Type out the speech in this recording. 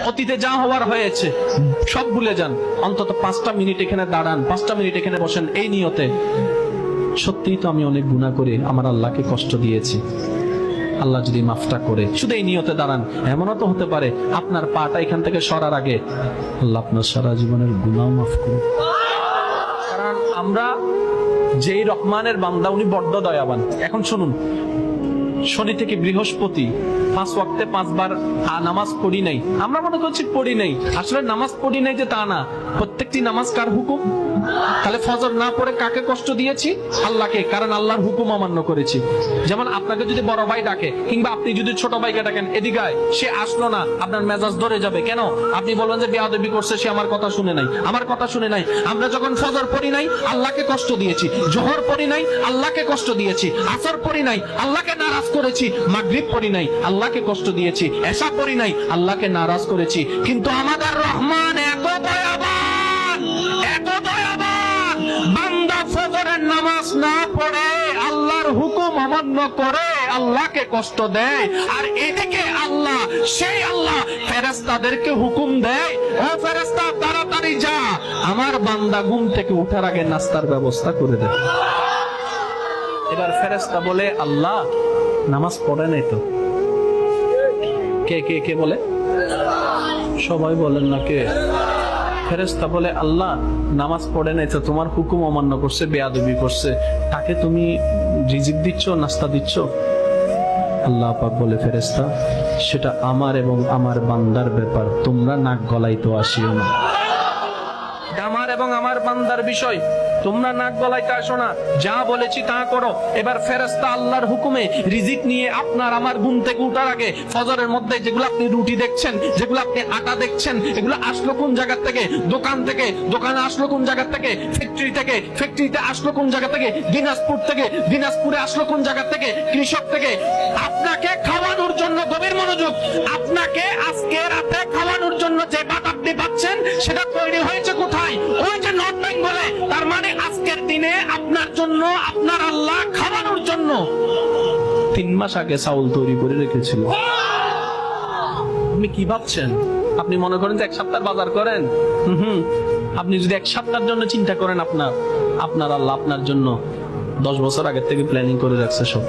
অতীতে যা হওয়ার হয়েছে সব ভুলে যান, অন্তত 5টা মিনিট এখানে দাঁড়ান, 5টা মিনিট এখানে বসেন এই নিয়তে, সত্যিই তো আমি অনেক গুনাহ করে আমার আল্লাহকে কষ্ট দিয়েছি, আল্লাহ যদি মাফটা করে, শুধু এই নিয়তে দাঁড়ান। এমনও তো হতে পারে আপনার পাটা এখান থেকে সরার আগে আল্লাহ আপনার সারা জীবনের গুনাহ মাফ করুন। কারণ আমরা যেই রহমানের বান্দা, উনি বড্ড দয়াবান। এখন শুনুন, শনি থেকে বৃহস্পতি 5 ওয়াক্তে 5 বার নামাজ পড়ি নাই, আমরা মনে করছি পড়ি নাই, আসলে নামাজ পড়ি নাই যে তা না, প্রত্যেকটি নামাজ কার হুকুম? তাহলে ফজর না পড়ে কাকে কষ্ট দিয়েছি? আল্লাহকে, কারণ আল্লাহর হুকুম অমান্য করেছি। যেমন আপনাকে যদি বড় ভাই ডাকে, কিংবা আপনি যদি ছোট ভাইকে ডাকেন, এদিকে আয়, সে আসলো না, আপনার মেজাজ ধরে যাবে। কেন? আপনি বলবেন যে বেয়াদবি করছে, সে আমার কথা শুনে নাই, আমার কথা শুনে নাই। আমরা যখন ফজর পড়ি নাই, আল্লাহকে কষ্ট দিয়েছি, জোহর পড়ি নাই, আল্লাহকে কষ্ট দিয়েছি, আসর পড়ি নাই, আল্লাহকে নারাজ করেছি, মাগরিব পড়ি নাই, আল্লাহকে কষ্ট দিয়েছি, এশা পড়ি নাই, আল্লাহকে নারাজ করেছি। কিন্তু আমাদের রহমান এত দয়াবান, এত দয়াবান, বান্দা ফজরের নামাজ না পড়ে আল্লাহর হুকুম অমান্য করে আল্লাহকে কষ্ট দেয়, আর এদিকে আল্লাহ, সেই আল্লাহ ফেরেশতাদেরকে হুকুম দেয়, ও ফেরেশতা তাড়াতাড়ি যা, আমার বান্দা ঘুম থেকে উঠার আগে নাস্তার ব্যবস্থা করে দেয়। এবার ফেরেশতা বলে, আল্লাহ নামাজ পড়ে নাই তো। কে কে কে বলে? সবাই বলেন না, কে? ফেরেশতা বলে, আল্লাহ নামাজ পড়ে নাই তো, তোমার হুকুম অমান্য করছে, বেয়াদবি করছে, তাকে তুমি রিজিক দিচ্ছ, নাস্তা দিচ্ছ? আল্লাহ পাক বলে, ফেরেশতা সেটা আমার এবং আমার বান্দার ব্যাপার, তোমরা নাক গলাইতে আসিও না। আমার এবং আমার বান্দার বিষয়, তোমরা নাক গলাইতে আসো না, যা বলেছি তা করো। এবার ফেরেশতা আল্লাহর হুকুমে রিজিক নিয়ে আপনার আমার ঘুম থেকে উঠার আগে ফজরের মধ্যে যেগুলো আপনি রুটি দেখছেন, যেগুলো আপনি আটা দেখছেন, এগুলো আসলো কোন জায়গা থেকে? দোকান থেকে। দোকানে আসলো কোন জায়গা থেকে? ফ্যাক্টরি থেকে। ফ্যাক্টরিতে আসলো কোন জায়গা থেকে? দিনাজপুর থেকে। দিনাজপুরে আসলো কোন জায়গা থেকে? কৃষক থেকে। আপনাকে খাওয়ানোর জন্য, গভীর মনোযোগ, আপনাকে আজকে রাতে খাওয়ানোর জন্য যে ভাত আপনি পাচ্ছেন, সেটা তৈরি হয়েছে কোথায়? ওই যে নর্থ বেঙ্গলে। তার মানে আজকের দিনে আপনার জন্য, আপনার আল্লাহ খাওয়ানোর জন্য 3 মাস আগে চাউল তৈরি করে রেখেছিল। আপনি কি ভাবছেন? আপনি মনে করেন যে 1 সপ্তাহ বাজার করেন? আপনি যদি 1 সপ্তাহের জন্য চিন্তা করেন, আপনার আল্লাহ আপনার জন্য 10 বছর আগে থেকে প্ল্যানিং করে রাখছে সব।